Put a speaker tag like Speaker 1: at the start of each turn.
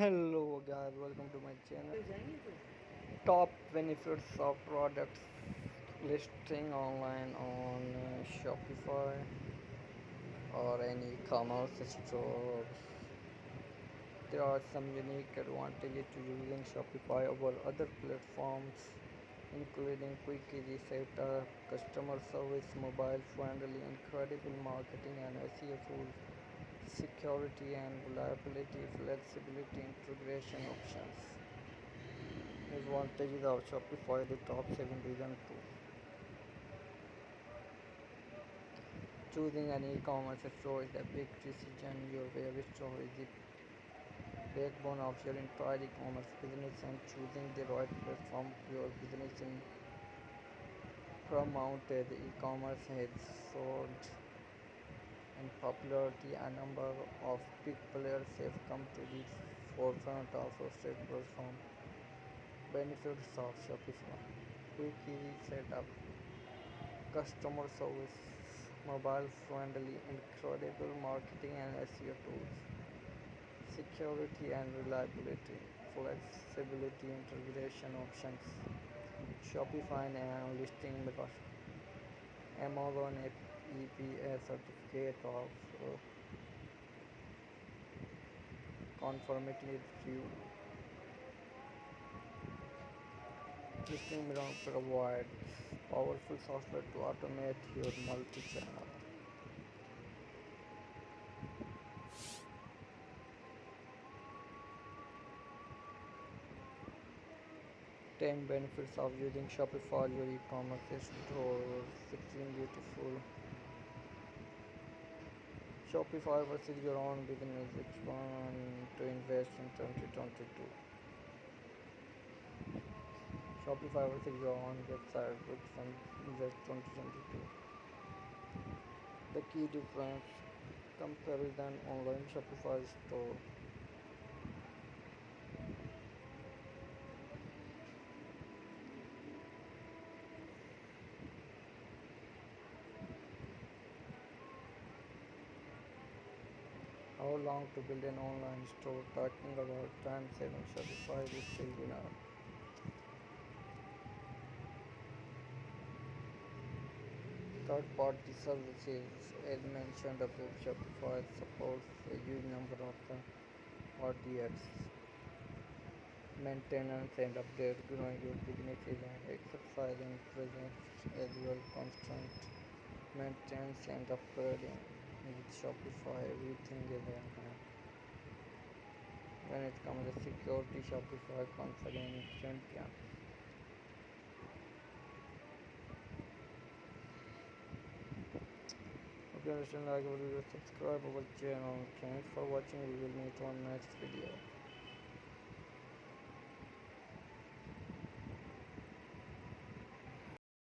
Speaker 1: Hello guys, welcome to my channel. Top benefits of products listing online on Shopify or any e-commerce store. There are some unique advantages to using Shopify over other platforms, including quick easy setup, customer service, mobile friendly, incredible marketing and SEO tools, security and reliability, flexibility, integration options. Advantages of Shopify, the top 7 reasons to choosing an e-commerce store is a big decision. Your web store is the backbone of your entire e-commerce business, and choosing the right platform for your business in paramount. E-commerce has soared in popularity. A number of big players have come to the forefront of hosted platform. Benefits of Shopify: quick easy setup, customer service, mobile friendly, incredible marketing and SEO tools, security and reliability, flexibility, integration options. Shopify and listing because Amazon EPA certificate of conformity review. Listing Mirror provides powerful software to automate your multi-channel. 10 benefits of using Shopify, your e-commerce store. 16 beautiful. Shopify versus your own business. Which one to invest in 2022? Shopify versus your own website. Which one invest 2022? The key difference: comparison online Shopify store. How long to build an online store? Talking about time saving, Shopify is still winner. Third party services, as mentioned above, Shopify supports a huge number of RTX maintenance and update. Growing your business is an exercising presence as well. Constant maintenance and upgrading. With Shopify, everything is in hand. When it comes to security, Shopify confident champion. If you understand like our video, subscribe our channel. Thanks for watching. We will meet on next video.